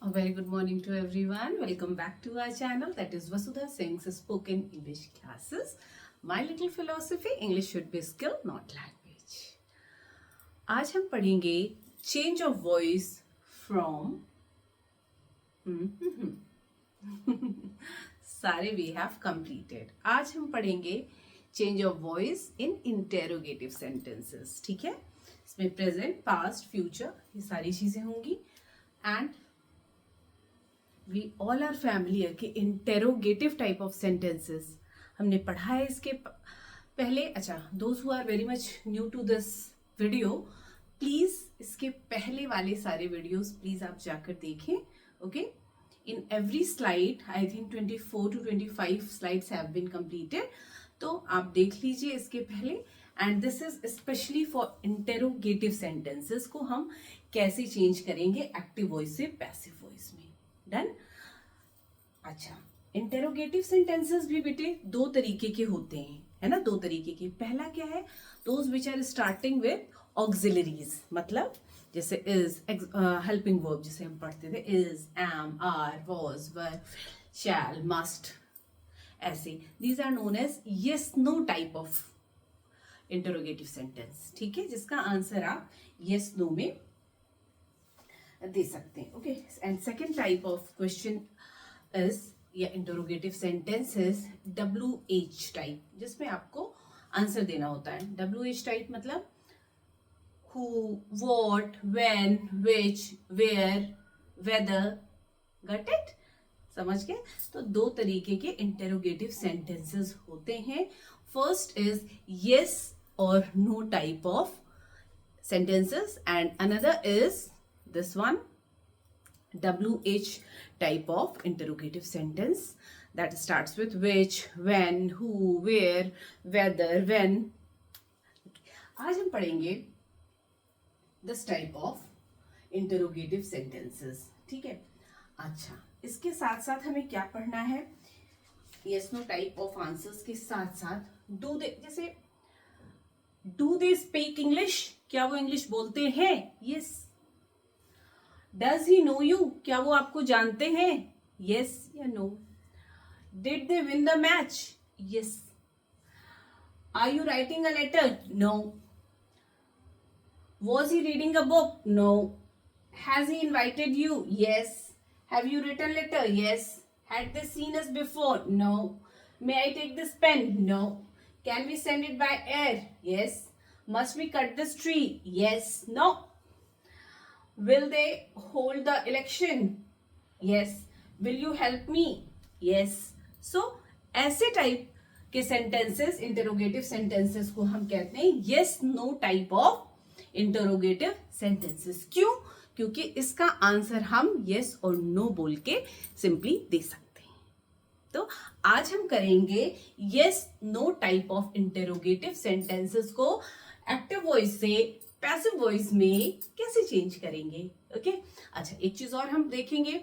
A very good morning to everyone. Welcome back to our channel, that is Vasudha Singh's Spoken English Classes. My little philosophy, English should be skill, not language. आज हम पढ़ेंगे change of voice from सारे we have completed. आज हम पढ़ेंगे change of voice in interrogative sentences. ठीक है, इसमें present, past, future ये सारी चीजें होंगी. And we all are familiar कि interrogative type of sentences हमने पढ़ा है इसके पहले. अच्छा, those who are very much new to this video, please इसके पहले वाले सारे videos please आप जाकर देखें. Okay, in every slide I think 24 to 25 slides have been completed, तो आप देख लीजिए इसके पहले. And this is specially for interrogative sentences को हम कैसे चेंज करेंगे एक्टिव वॉइस से पैसिव वॉइस में. डन. अच्छा, इंटेरोगेटिव सेंटेंसेस भी बेटे दो तरीके के होते हैं, है ना, दो तरीके के. पहला क्या है, those which are starting with auxiliaries, मतलब जैसे इज, हेल्पिंग वर्ब जिसे हम पढ़ते थे, is, am, are, was, were, shall, must, ऐसे. These are known as yes no type of interrogative sentence. ठीक है, जिसका आंसर आप यस नो में दे सकते हैं. Okay, and second type of question is या interrogative sentence is WH type, जिसमें आपको आंसर देना होता है. WH टाइप मतलब who, what, when, which, where, whether. Got it? समझ गए? तो दो तरीके के इंटरोगेटिव सेंटेंसेस होते हैं. First is yes or no type of sentences and another is this one, WH type of interrogative sentence that starts with which, when, who, where, whether, when. आज हम पढ़ेंगे this type of interrogative sentences. ठीक है. अच्छा, इसके साथ साथ हमें क्या पढ़ना है, yes no type of answers के साथ साथ do they, जैसे do they speak English, क्या वो इंग्लिश बोलते हैं? yes. does he know you, क्या वो आपको जानते हैं? yes या no. did they win the match? yes. are you writing a letter? no. was he reading a book? no. has he invited you? yes. have you written letter? yes. had they seen us before? no. may I take this pen? no. can we send it by air? yes. must we cut this tree? yes. no. will they hold the election? yes. will you help me? yes. so ऐसे type के sentences, interrogative sentences को हम कहते हैं yes no type of interrogative sentences. क्यों? क्योंकि इसका answer हम yes और no बोल के सिंपली दे सकते हैं. तो आज हम करेंगे yes no type of interrogative sentences को एक्टिव वॉइस से पैसिव वॉइस में कैसे चेंज करेंगे. ओके. अच्छा, एक चीज और हम देखेंगे,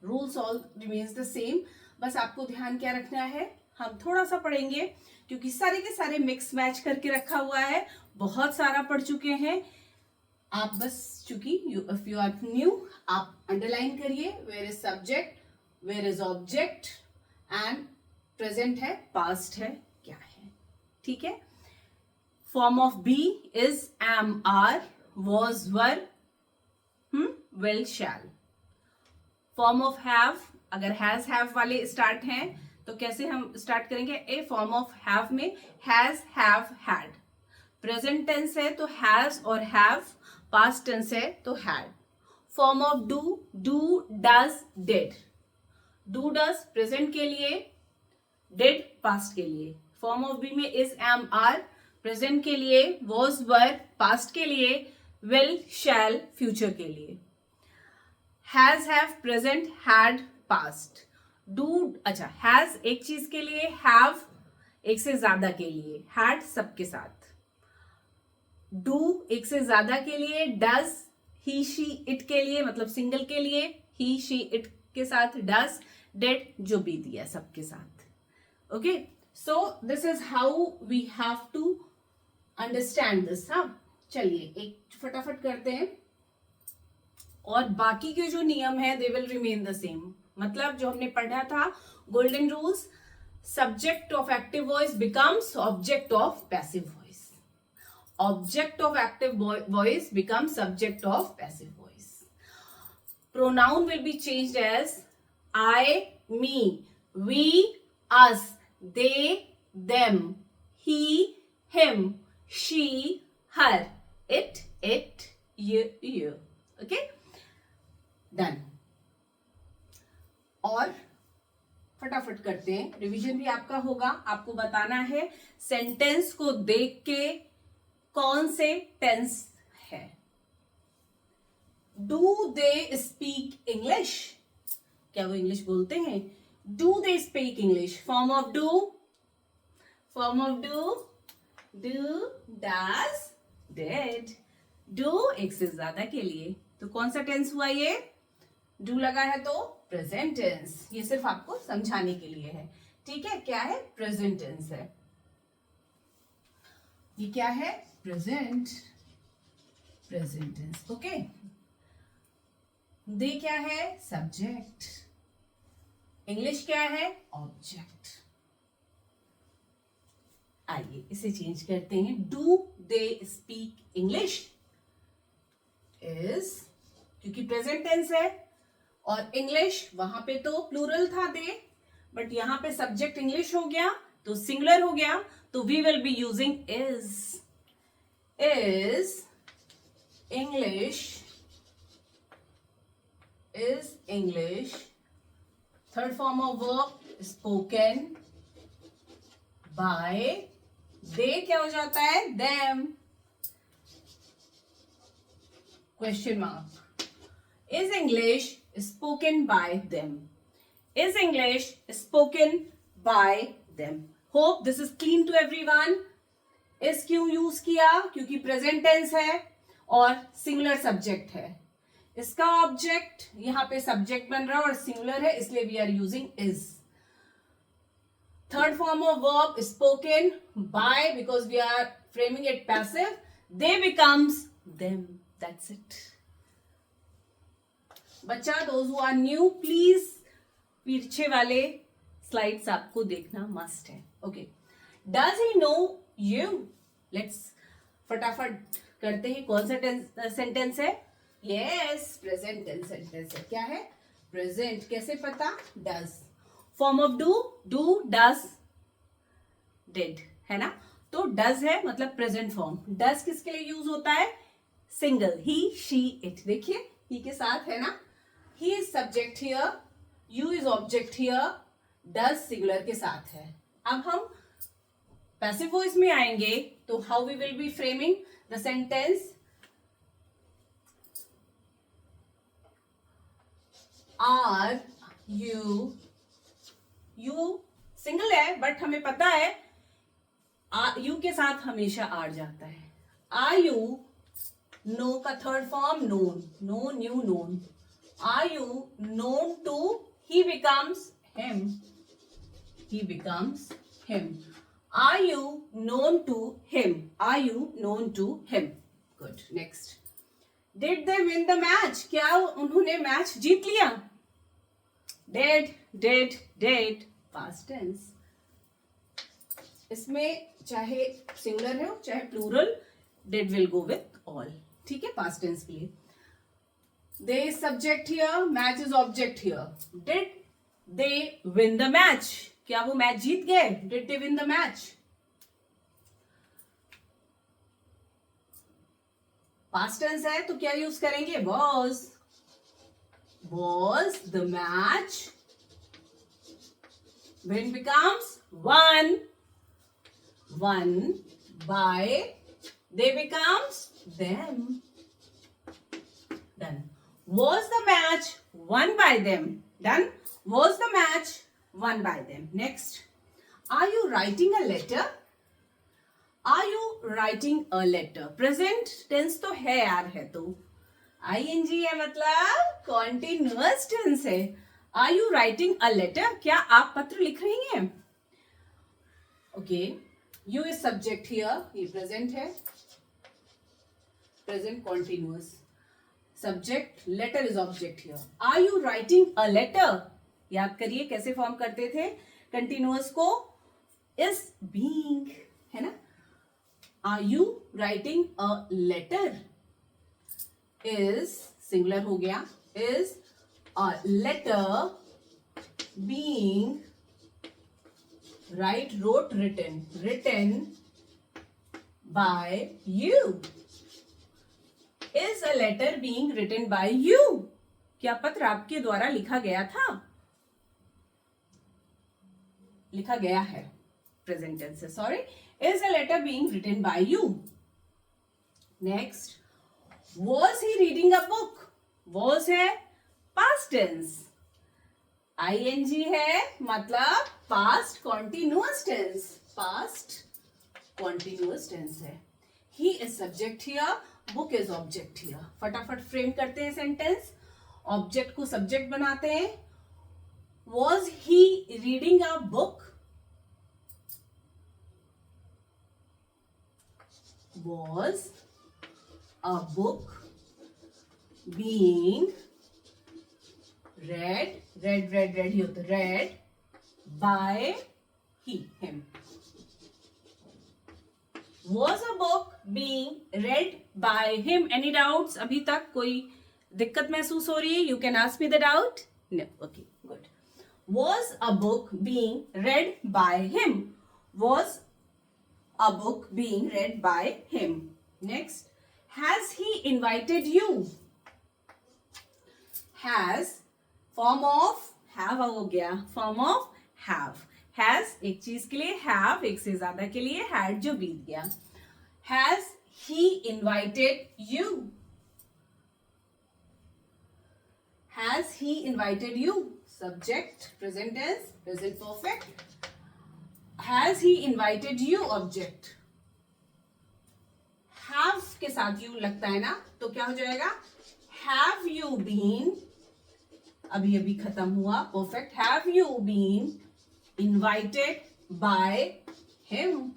rules all remains the same. बस आपको ध्यान क्या रखना है, हम थोड़ा सा पढ़ेंगे क्योंकि सारे के सारे मिक्स मैच करके रखा हुआ है, बहुत सारा पढ़ चुके हैं आप. बस चूंकि इफ यू आर न्यू, आप अंडरलाइन करिए where is subject, where is object and present है, पास्ट है, क्या है. ठीक है. Form of be is am, are, was, were, will, shall. Form of have, अगर हैज, हैव वाले स्टार्ट हैं तो कैसे हम स्टार्ट करेंगे, ए फॉर्म ऑफ हैव में has, have, had. Present tense है तो हैज और हैव, पास्ट टेंस है तो had. Form of do, do, does, did. Do, does present के लिए, डिड पास्ट के लिए. फॉर्म ऑफ बी में इज, एम, आर प्रेजेंट के लिए, वॉज, वर पास्ट के लिए, विल, शैल फ्यूचर के लिए. Has, have present, had passed. Do, अच्छा, हैज एक चीज के लिए, हैव एक से ज्यादा के लिए, हैड सबके साथ. डू एक से ज्यादा के लिए, डज ही, शी, इट के लिए मतलब सिंगल के लिए, ही, शी, इट के साथ, डज, डिड जो भी दिया सबके साथ. Okay. So this is how we have to understand this. हाँ, चलिए एक फटाफट करते हैं. और बाकी के जो नियम है they will remain the same. मतलब जो हमने पढ़ा था golden rules, subject of active voice becomes object of passive voice, object of active voice becomes subject of passive voice. Pronoun will be changed as I, me, we, us, they, them, he, him, she, her, it, you. Okay? Done. और फटाफट करते हैं, revision भी आपका होगा। आपको बताना है सेंटेंस को देख के कौन से टेंस है। Do they speak English? क्या वो इंग्लिश बोलते हैं? Do they speak English? Form of do, does, did. Do एक से ज्यादा के लिए, तो कौन सा टेंस हुआ ये? do लगा है तो प्रेजेंट टेंस। ये सिर्फ आपको समझाने के लिए है, ठीक है? क्या है? प्रेजेंट टेंस है। ये क्या है? Present tense. ओके, दे क्या है? सब्जेक्ट। इंग्लिश क्या है? ऑब्जेक्ट। आइए इसे चेंज करते हैं। Do they speak English is, क्योंकि प्रेजेंट टेंस है और इंग्लिश वहां पे तो प्लूरल था दे, बट यहां पे सब्जेक्ट इंग्लिश हो गया तो सिंगुलर हो गया, तो we will be using is English. Third form of verb spoken by, they क्या हो जाता है? them। Question mark. Is English spoken by them? Is English spoken by them? Hope this is clean to everyone. Is क्यों use किया? क्योंकि present tense है और singular subject है। इसका ऑब्जेक्ट यहां पे सब्जेक्ट बन रहा है और सिंगुलर है, इसलिए we are using is. Third form of verb spoken by, because we are framing it passive, they becomes them. That's it बच्चा। Those who are new, please पीछे वाले स्लाइड्स आपको देखना मस्ट है। Okay, does he know you? Let's फटाफट करते हैं। कौन सा सेंटेंस है? यस, प्रेजेंट टेंस सेंटेंस है। क्या है? प्रेजेंट। कैसे पता? Does. Form of do, does, did, है ना? तो डज है मतलब प्रेजेंट फॉर्म। डज किसके लिए यूज होता है? Single, he, she, it. देखिए ही के साथ है ना, he is subject here, you is object here, does singular के साथ है। अब हम पैसिव वॉइस में आएंगे तो how we will be framing the sentence? Are you single है बट हमें पता है यू के साथ हमेशा आर जाता है। आर यू नो का third form known, know, knew, known. Are you known to? He becomes him. Are you known to him? Are you known to him? Good. Next, did they win the match? क्या उन्होंने match जीत लिया? Did, past tense. इसमें चाहे singular हो चाहे plural, did will go with all, ठीक है? पास्ट टेंस के लिए they is subject here, match is object here. Did they win the match? क्या वो मैच जीत गए? Did they win the match? Past tense है तो क्या यूज करेंगे? was the match? When becomes won by, they becomes them. Done. Was the match won by them? Done. Was the match won by them? Next, are you writing a letter? Are you writing a letter? Present tense तो है यार, है तो ing है, मतलब continuous tense है। Are you writing a letter? क्या आप पत्र लिख रही हैं? Okay, you is subject here, ये प्रेजेंट है, present continuous. Subject, letter is object here. Are you writing a letter? याद करिए कैसे फॉर्म करते थे कंटिन्यूअस को. इज बीइंग, है ना. Are you writing a letter? Is singular हो गया. Is a letter being, write, wrote, written by you. Is a letter being written by you? क्या पत्र आपके द्वारा लिखा गया था? लिखा गया है. Present tense है. Sorry. Is a letter being written by you? Next. Was he reading a book? Was है past tense. ing है मतलब past continuous tense. Past continuous tense है. He is subject here, book is object here. फटाफट frame करते हैं sentence. Object को subject बनाते हैं. Was he reading a book? Was a book being read ही होता है. read by him. Was a book being read by him? Any doubts? अभी तक कोई दिक्कत महसूस हो रही है? You can ask me the doubt. No. Okay, good. Was a book being read by him? Was a book being read by him? Next. Has he invited you? Has form of have हो गया. Form of have. Has एक चीज के लिए, have एक से ज्यादा के लिए, had जो बीत गया. Has he invited you? Has he invited you? Subject, present tense, present perfect. Has he invited you? Object. Have के साथ you लगता है ना, तो क्या हो जाएगा? Have you been, अभी अभी खत्म हुआ, perfect. Have you been invited by him?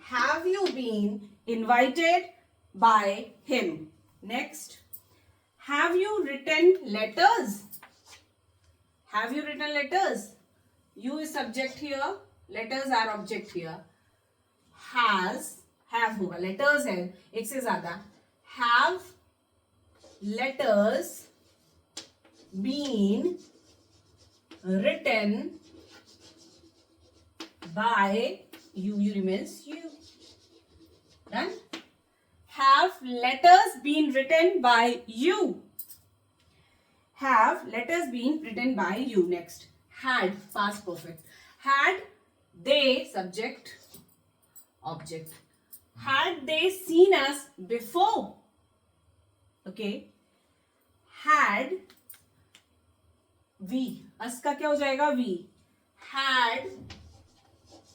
Have you been invited by him? Next. Have you written letters? Have you written letters? You is subject here. Letters are object here. Has, have होगा. Letters है एक से ज्यादा. Have letters been written by you? You remains you. Done. Have letters been written by you? Have letters been written by you? Next. Had, past perfect. Had they, subject, object. Had they seen us before? Okay. Had we, us का क्या हो जाएगा? We. Had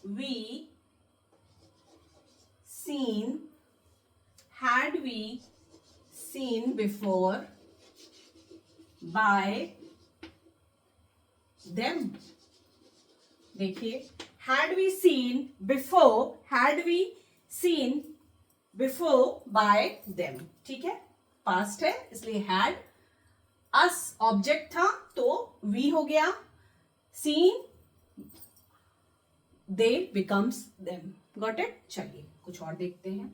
we seen, had we seen before by them? देखिए, had we seen before, had we seen before by them. ठीक है, past है इसलिए had. us object था तो we हो गया. seen, they becomes them. Got it? चलिए कुछ और देखते हैं.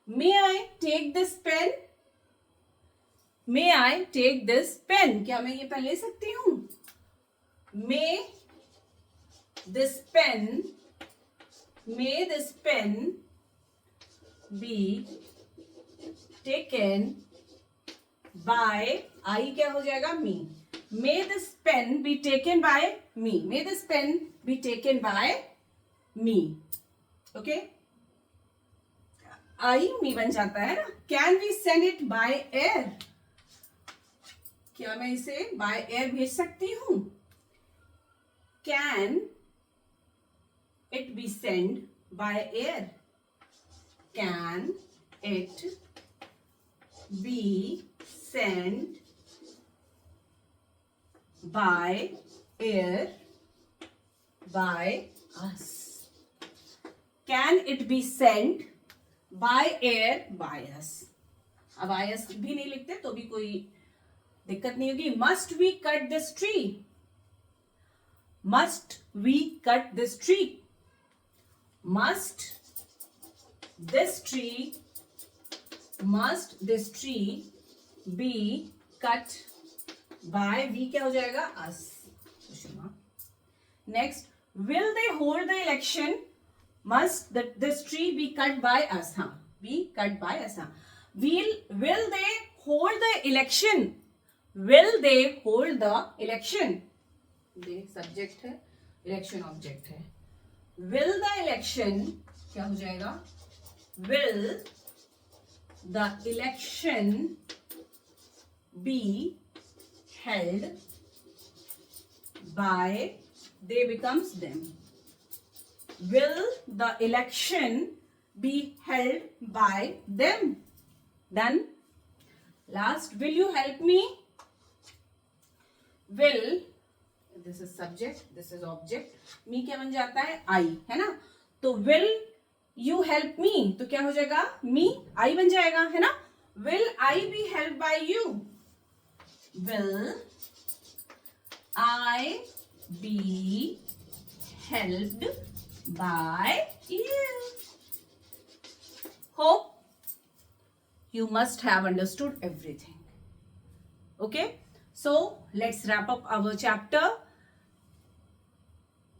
May I take this pen? May I take this pen? क्या मैं ये पेन ले सकती हूँ? May this pen be taken by, I क्या हो जाएगा? Me. May this pen be taken by me. May this pen be taken by me. Okay? I me बन जाता है ना. Can we send it by air? क्या मैं इसे by air भेज सकती हूँ? Can it be sent by air? Can it be sent by air by us? Can it be sent by air by us? अब IS भी नहीं लिखते तो भी कोई दिक्कत नहीं होगी. Must we cut this tree? Must we cut this tree? Must this tree be cut by, we क्या हो जाएगा, us. Next, will they hold the election? Must this tree be cut by us? हाँ, be cut by us. हाँ. Will they hold the election? Will they hold the election? They subject है, election object है. Will the election क्या हो जाएगा? Will the election be held by, they becomes them. Will the election be held by them? Done. Last, will you help me? Will, this is subject, this is object. Me क्या बन जाता है? I, है ना? तो will you help me तो क्या हो जाएगा? Me, I बन जाएगा, है ना? Will I be helped by you? Will I be helped by you? Hope you must have understood everything. Okay, so let's wrap up our chapter.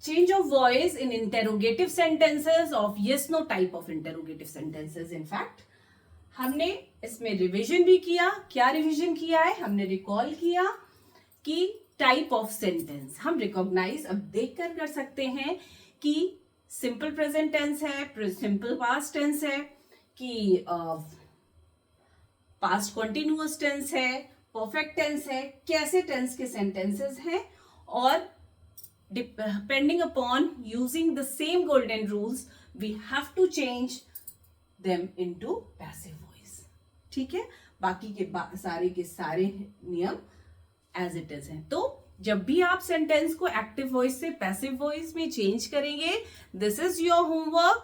Change of voice in interrogative sentences of yes no type of interrogative sentences. In fact, हमने इसमें revision भी किया. क्या revision किया है? हमने recall किया कि टाइप ऑफ सेंटेंस हम रिकॉग्नाइज अब देखकर कर सकते हैं कि सिंपल प्रेजेंट टेंस है, सिंपल पास्ट टेंस है, कि पास्ट कॉन्टिन्यूअस टेंस है, परफेक्ट टेंस है, कैसे टेंस के सेंटेंसेस हैं, और depending upon using the same golden rules we have to change them into passive voice. ठीक है, बाकी के सारे के सारे नियम एज इट इज हैं. तो जब भी आप सेंटेंस को एक्टिव वॉइस से पैसिव वॉइस में चेंज करेंगे, दिस इज योर होमवर्क.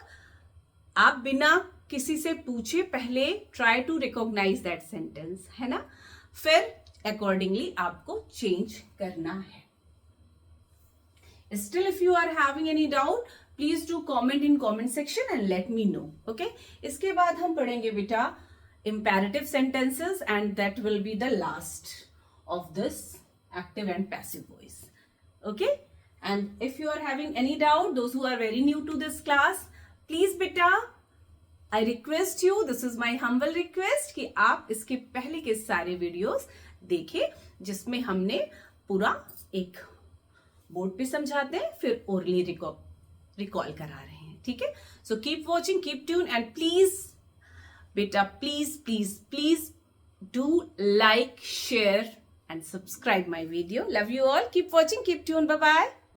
आप बिना किसी से पूछे पहले try to recognise that sentence, है ना, फिर अकॉर्डिंगली आपको चेंज करना है. Still, if you are having any doubt, please do comment in comment section and let me know. Okay? इसके बाद हम पढ़ेंगे बेटा imperative sentences and that will be the last of this active and passive voice. Okay? And if you are having any doubt, those who are very new to this class, please beta, I request you, this is my humble request कि आप इसके पहले के सारे videos देखें जिसमें हमने पूरा एक बोर्ड पे समझाते हैं, फिर ओरली रिकॉल करा रहे हैं. ठीक है, so keep watching, keep tune and please बेटा please please please do like, share and subscribe my video. Love you all, keep watching, keep tune, bye bye.